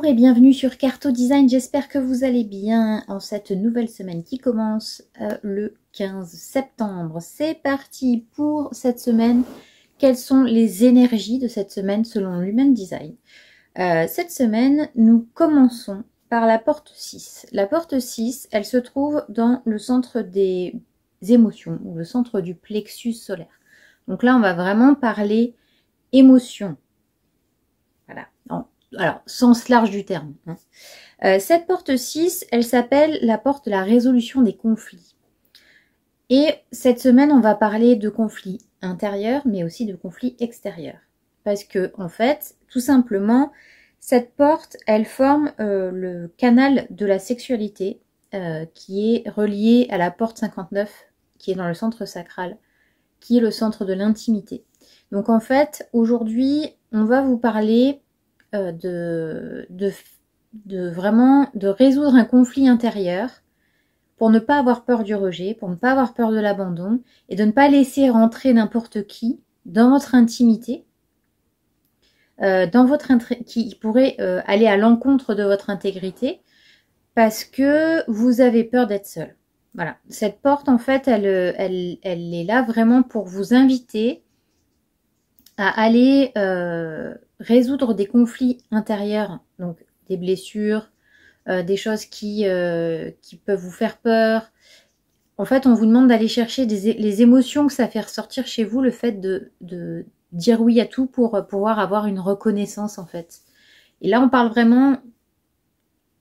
et bienvenue sur Carto Design, j'espère que vous allez bien en cette nouvelle semaine qui commence le 15 septembre. C'est parti pour cette semaine. Quelles sont les énergies de cette semaine selon l'Human Design? Cette semaine, nous commençons par la porte 6. La porte 6, elle se trouve dans le centre des émotions ou le centre du plexus solaire. Donc là, on va vraiment parler émotions. Voilà. Alors, sens large du terme. Cette porte 6, elle s'appelle la porte de la résolution des conflits. Et cette semaine, on va parler de conflits intérieurs, mais aussi de conflits extérieurs. Parce que, en fait, tout simplement, cette porte, elle forme le canal de la sexualité qui est relié à la porte 59, qui est dans le centre sacral, qui est le centre de l'intimité. Donc, en fait, aujourd'hui, on va vous parler vraiment de résoudre un conflit intérieur pour ne pas avoir peur du rejet, pour ne pas avoir peur de l'abandon et de ne pas laisser rentrer n'importe qui dans votre intimité, qui pourrait aller à l'encontre de votre intégrité parce que vous avez peur d'être seul. Voilà, cette porte en fait, elle est là vraiment pour vous inviter à aller résoudre des conflits intérieurs, donc des blessures, des choses qui peuvent vous faire peur. En fait, on vous demande d'aller chercher les émotions que ça fait ressortir chez vous, le fait de dire oui à tout pour pouvoir avoir une reconnaissance en fait. Et là, on parle vraiment,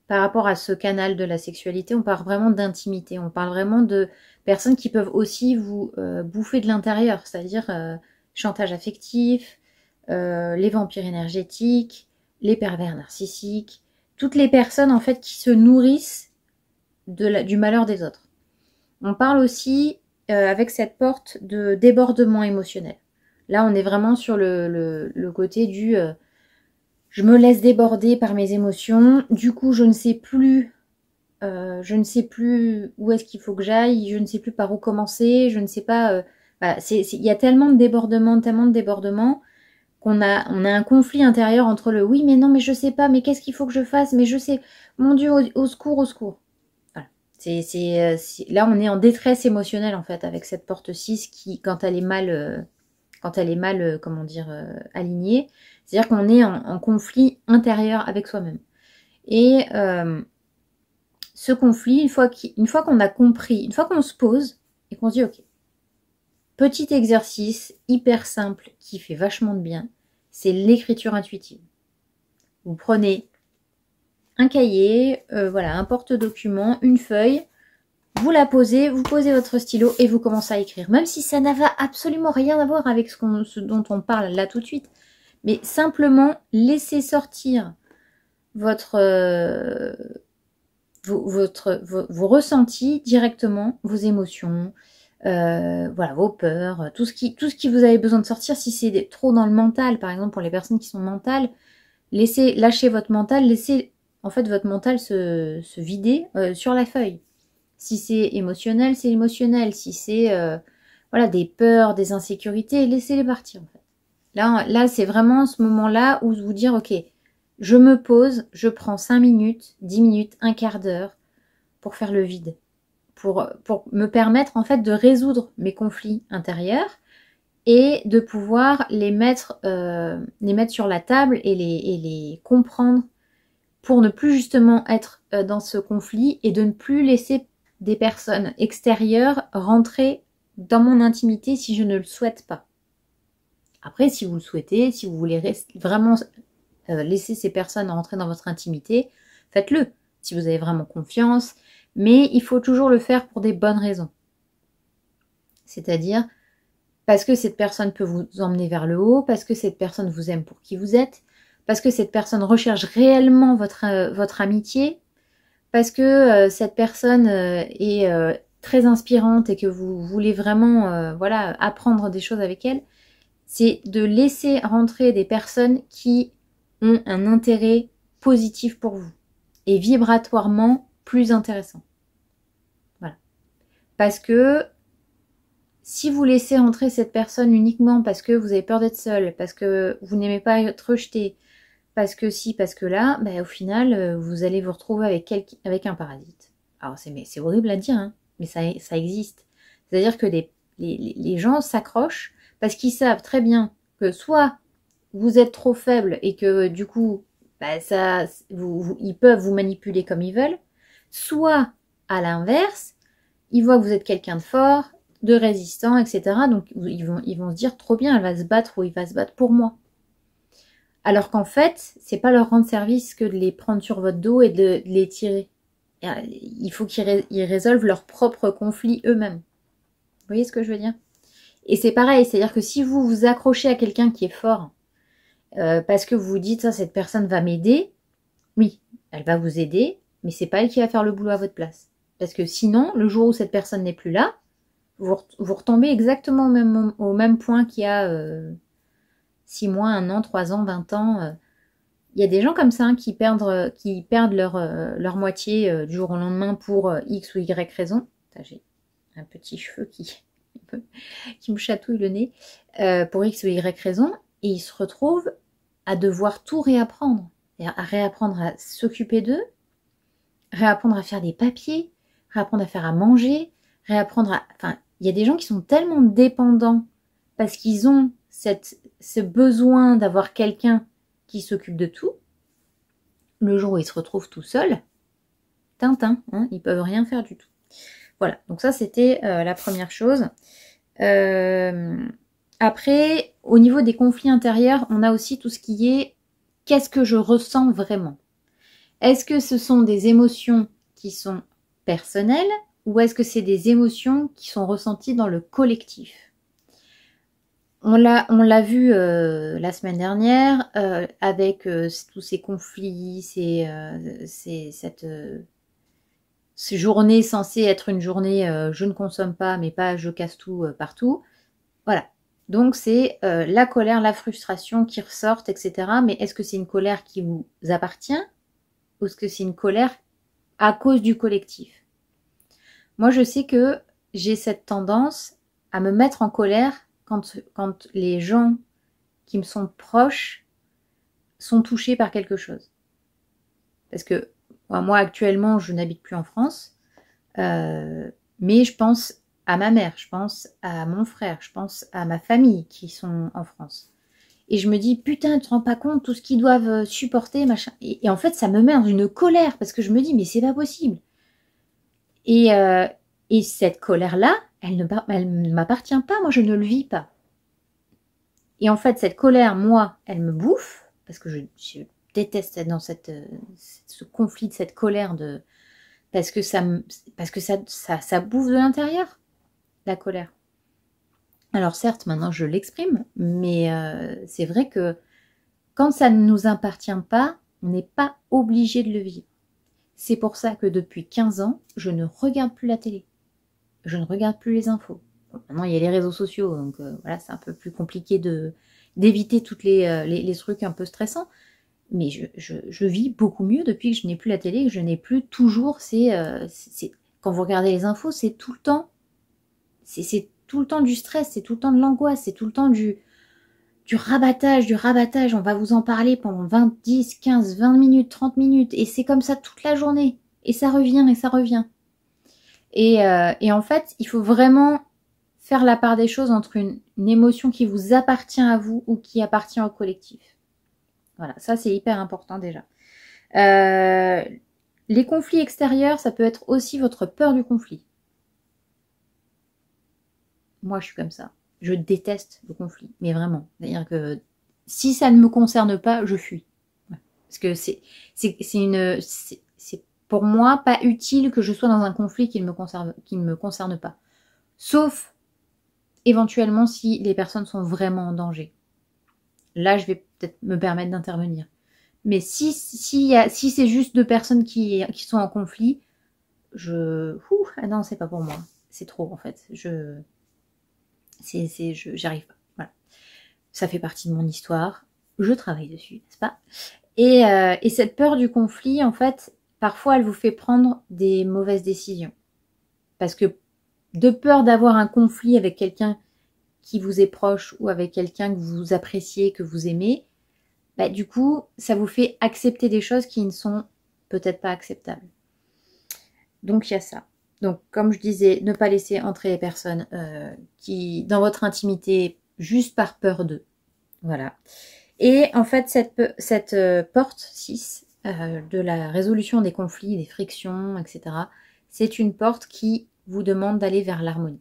par rapport à ce canal de la sexualité, on parle vraiment d'intimité, on parle vraiment de personnes qui peuvent aussi vous bouffer de l'intérieur, c'est-à-dire chantage affectif, les vampires énergétiques, les pervers narcissiques, toutes les personnes en fait qui se nourrissent du malheur des autres. On parle aussi avec cette porte de débordement émotionnel. Là, on est vraiment sur le côté du je me laisse déborder par mes émotions. Du coup, je ne sais plus où est-ce qu'il faut que j'aille. Je ne sais plus par où commencer. Je ne sais pas. Voilà, il y a tellement de débordements qu'on a un conflit intérieur entre le oui, mais non, mais je sais pas, mais qu'est-ce qu'il faut que je fasse, mais je sais, mon Dieu, au secours, au secours. Voilà. Là, on est en détresse émotionnelle en fait avec cette porte 6 qui, quand elle est mal, comment dire, alignée, c'est-à-dire qu'on est en conflit intérieur avec soi-même. Et ce conflit, une fois qu'on a compris, une fois qu'on se pose et qu'on se dit ok, petit exercice hyper simple qui fait vachement de bien, c'est l'écriture intuitive. Vous prenez un cahier, voilà, un porte-document, une feuille, vous la posez, vous posez votre stylo et vous commencez à écrire. Même si ça n'avait absolument rien à voir avec ce dont on parle là tout de suite. Mais simplement, laissez sortir vos ressentis directement, vos émotions, voilà, vos peurs, tout ce qui vous avez besoin de sortir. Si c'est trop dans le mental, par exemple pour les personnes qui sont mentales, lâchez votre mental, laissez en fait votre mental se vider sur la feuille. Si c'est émotionnel, c'est émotionnel. Si c'est voilà, des peurs, des insécurités, laissez-les partir en fait. Là c'est vraiment ce moment-là où vous dire ok, je me pose, je prends 5 minutes, 10 minutes, un quart d'heure pour faire le vide. Pour me permettre en fait de résoudre mes conflits intérieurs et de pouvoir les mettre sur la table et les comprendre pour ne plus justement être dans ce conflit et de ne plus laisser des personnes extérieures rentrer dans mon intimité si je ne le souhaite pas. Après, si vous le souhaitez, si vous voulez vraiment laisser ces personnes rentrer dans votre intimité, faites-le, si vous avez vraiment confiance, mais il faut toujours le faire pour des bonnes raisons. C'est-à-dire parce que cette personne peut vous emmener vers le haut, parce que cette personne vous aime pour qui vous êtes, parce que cette personne recherche réellement votre amitié, parce que cette personne est très inspirante et que vous voulez vraiment voilà, apprendre des choses avec elle, c'est de laisser rentrer des personnes qui ont un intérêt positif pour vous et vibratoirement plus intéressant. Voilà. Parce que si vous laissez rentrer cette personne uniquement parce que vous avez peur d'être seul, parce que vous n'aimez pas être rejeté, parce que si, parce que là, au final, vous allez vous retrouver avec un parasite. Alors, c'est horrible à dire, hein, mais ça existe. C'est-à-dire que les gens s'accrochent parce qu'ils savent très bien que soit vous êtes trop faible et que du coup, ils peuvent vous manipuler comme ils veulent, soit à l'inverse, ils voient que vous êtes quelqu'un de fort, de résistant, etc. Donc ils vont se dire trop bien, elle va se battre ou il va se battre pour moi. Alors qu'en fait, c'est pas leur rendre service que de les prendre sur votre dos et de les tirer. Il faut qu'ils résolvent leurs propres conflits eux-mêmes. Vous voyez ce que je veux dire? Et c'est pareil, c'est-à-dire que si vous vous accrochez à quelqu'un qui est fort, parce que vous vous dites, ça, cette personne va m'aider, oui, elle va vous aider, mais c'est pas elle qui va faire le boulot à votre place. Parce que sinon, le jour où cette personne n'est plus là, vous retombez exactement au même point qu'il y a 6 mois, 1 an, 3 ans, 20 ans. Il y a des gens comme ça hein, qui perdent leur moitié du jour au lendemain pour X ou Y raison. J'ai un petit cheveu qui me chatouille le nez. Pour X ou Y raison. Et ils se retrouvent à devoir tout réapprendre. À réapprendre à s'occuper d'eux, réapprendre à faire des papiers, réapprendre à faire à manger, réapprendre à... Enfin, il y a des gens qui sont tellement dépendants parce qu'ils ont ce besoin d'avoir quelqu'un qui s'occupe de tout. Le jour où ils se retrouvent tout seuls, Tintin, hein, ils peuvent rien faire du tout. Voilà, donc ça c'était la première chose. Après, au niveau des conflits intérieurs, on a aussi tout ce qui est qu'est-ce que je ressens vraiment? Est-ce que ce sont des émotions qui sont personnelles ou est-ce que c'est des émotions qui sont ressenties dans le collectif? On l'a vu la semaine dernière avec tous ces conflits, cette journée censée être une journée je ne consomme pas, mais pas je casse tout partout. Voilà. Donc c'est la colère, la frustration qui ressortent, etc. Mais est-ce que c'est une colère qui vous appartient ou est-ce que c'est une colère à cause du collectif? Moi, je sais que j'ai cette tendance à me mettre en colère quand les gens qui me sont proches sont touchés par quelque chose. Parce que moi actuellement, je n'habite plus en France, mais je pense à ma mère, je pense à mon frère, je pense à ma famille qui sont en France. Et je me dis, putain, tu te rends pas compte tout ce qu'ils doivent supporter, machin. Et en fait, ça me met dans une colère parce que je me dis, mais c'est pas possible. Et cette colère-là, elle ne m'appartient pas, moi je ne le vis pas. Et en fait, cette colère, moi, elle me bouffe, parce que je déteste être dans ce conflit de cette colère, parce que ça bouffe de l'intérieur, la colère. Alors certes, maintenant je l'exprime, mais c'est vrai que quand ça ne nous appartient pas, on n'est pas obligé de le vivre. C'est pour ça que depuis 15 ans, je ne regarde plus la télé. Je ne regarde plus les infos. Bon, maintenant, il y a les réseaux sociaux, donc voilà, c'est un peu plus compliqué d'éviter toutes les trucs un peu stressants. Mais je vis beaucoup mieux depuis que je n'ai plus la télé, que je n'ai plus toujours quand vous regardez les infos, c'est tout le temps, c'est tout le temps du stress, c'est tout le temps de l'angoisse, c'est tout le temps du rabattage, on va vous en parler pendant 20, 10, 15, 20 minutes, 30 minutes, et c'est comme ça toute la journée, et ça revient, et ça revient. Et en fait, il faut vraiment faire la part des choses entre une émotion qui vous appartient à vous ou qui appartient au collectif. Voilà, ça c'est hyper important déjà. Les conflits extérieurs, ça peut être aussi votre peur du conflit. Moi, je suis comme ça. Je déteste le conflit, mais vraiment. C'est-à-dire que si ça ne me concerne pas, je fuis. Parce que c'est pour moi pas utile que je sois dans un conflit qui ne me concerne pas. Sauf éventuellement si les personnes sont vraiment en danger. Là, je vais peut-être me permettre d'intervenir. Mais si c'est juste 2 personnes qui sont en conflit, ah non, c'est pas pour moi. C'est trop en fait. J'arrive pas. Voilà. Ça fait partie de mon histoire. Je travaille dessus, n'est-ce pas? Et cette peur du conflit, en fait, parfois, elle vous fait prendre des mauvaises décisions. Parce que de peur d'avoir un conflit avec quelqu'un qui vous est proche ou avec quelqu'un que vous appréciez, que vous aimez, bah, du coup, ça vous fait accepter des choses qui ne sont peut-être pas acceptables. Donc, il y a ça. Donc, comme je disais, ne pas laisser entrer les personnes qui, dans votre intimité, juste par peur d'eux. Voilà. Et en fait, cette porte 6 de la résolution des conflits, des frictions, etc., c'est une porte qui vous demande d'aller vers l'harmonie.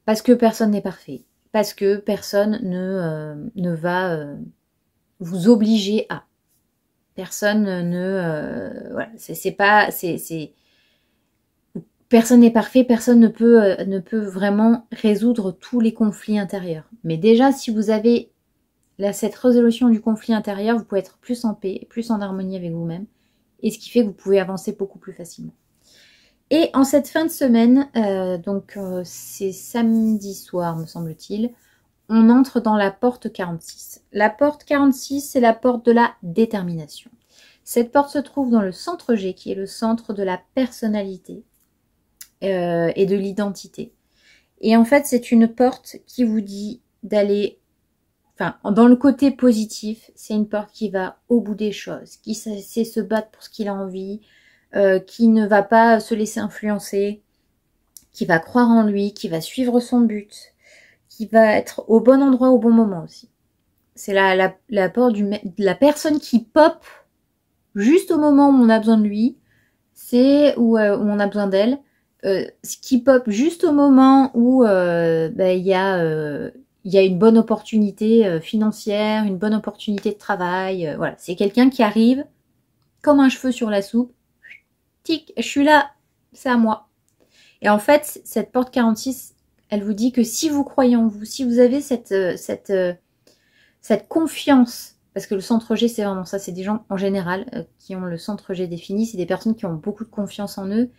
Parce que personne n'est parfait. Parce que personne ne va vous obliger à. Personne voilà, personne n'est parfait, personne ne peut vraiment résoudre tous les conflits intérieurs. Mais déjà, si vous avez cette résolution du conflit intérieur, vous pouvez être plus en paix, plus en harmonie avec vous-même, et ce qui fait que vous pouvez avancer beaucoup plus facilement. Et en cette fin de semaine, c'est samedi soir, me semble-t-il, on entre dans la porte 46. La porte 46, c'est la porte de la détermination. Cette porte se trouve dans le centre G, qui est le centre de la personnalité et de l'identité. Et en fait, c'est une porte qui vous dit d'aller, enfin, dans le côté positif, c'est une porte qui va au bout des choses, qui sait se battre pour ce qu'il a envie, qui ne va pas se laisser influencer, qui va croire en lui, qui va suivre son but, qui va être au bon endroit au bon moment aussi. C'est la porte de la personne qui pop juste au moment où on a besoin de lui, c'est où on a besoin d'elle. Ce qui pop juste au moment où il y a une bonne opportunité financière, une bonne opportunité de travail. Voilà, c'est quelqu'un qui arrive comme un cheveu sur la soupe. Tic, je suis là, c'est à moi. Et en fait, cette porte 46, elle vous dit que si vous croyez en vous, si vous avez cette confiance, parce que le centre G, c'est vraiment ça, c'est des gens en général qui ont le centre G défini, c'est des personnes qui ont beaucoup de confiance en eux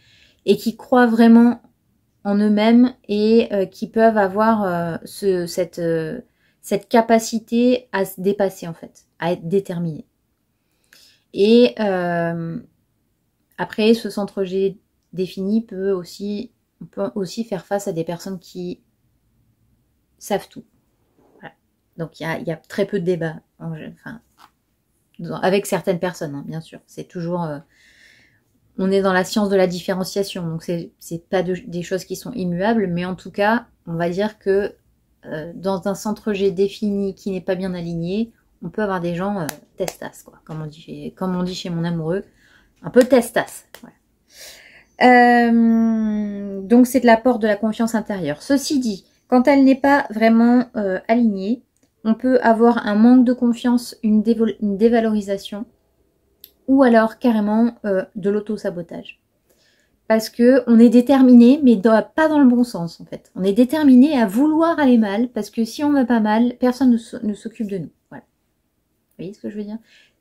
et qui croient vraiment en eux-mêmes et qui peuvent avoir cette capacité à se dépasser en fait, à être déterminés. Et après, ce centre G défini peut aussi faire face à des personnes qui savent tout. Voilà. Donc il y a très peu de débats, enfin, avec certaines personnes, hein, bien sûr. C'est toujours, on est dans la science de la différenciation, donc c'est pas des choses qui sont immuables, mais en tout cas, on va dire que dans un centre G défini qui n'est pas bien aligné, on peut avoir des gens testas, quoi, comme on dit chez mon amoureux, un peu testas. Voilà. Donc c'est de la porte de la confiance intérieure. Ceci dit, quand elle n'est pas vraiment alignée, on peut avoir un manque de confiance, une dévalorisation, ou alors carrément de l'auto-sabotage. Parce que on est déterminé, mais pas dans le bon sens en fait. On est déterminé à vouloir aller mal, parce que si on va pas mal, personne ne s'occupe de nous. Voilà. Vous voyez ce que je veux dire?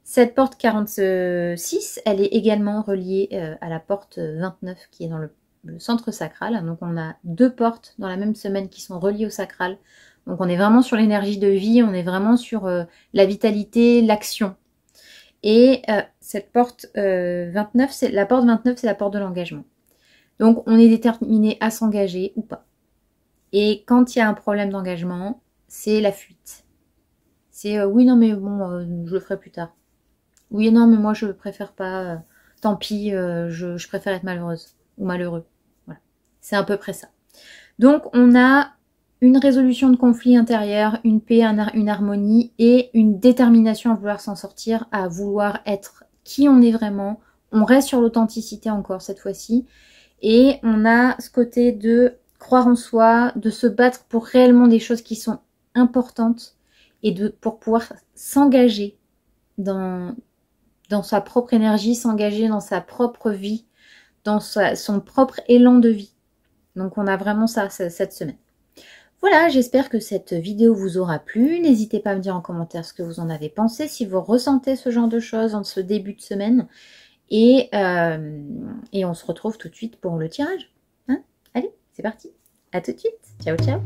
Cette porte 46, elle est également reliée à la porte 29 qui est dans le centre sacral. Donc on a deux portes dans la même semaine qui sont reliées au sacral. Donc on est vraiment sur l'énergie de vie, on est vraiment sur la vitalité, l'action. Et cette porte 29, c'est la porte de l'engagement. Donc on est déterminé à s'engager ou pas. Et quand il y a un problème d'engagement, c'est la fuite. C'est oui non mais bon, je le ferai plus tard. Oui, non, mais moi, je préfère pas. Tant pis, je préfère être malheureuse ou malheureux. Voilà. C'est à peu près ça. Donc, on a une résolution de conflit intérieur, une paix, une harmonie et une détermination à vouloir s'en sortir, à vouloir être qui on est vraiment. On reste sur l'authenticité encore cette fois-ci. Et on a ce côté de croire en soi, de se battre pour réellement des choses qui sont importantes et pour pouvoir s'engager dans sa propre énergie, s'engager dans sa propre vie, dans son propre élan de vie. Donc on a vraiment ça cette semaine. Voilà, j'espère que cette vidéo vous aura plu. N'hésitez pas à me dire en commentaire ce que vous en avez pensé, si vous ressentez ce genre de choses en ce début de semaine. Et on se retrouve tout de suite pour le tirage. Hein? Allez, c'est parti. À tout de suite. Ciao, ciao.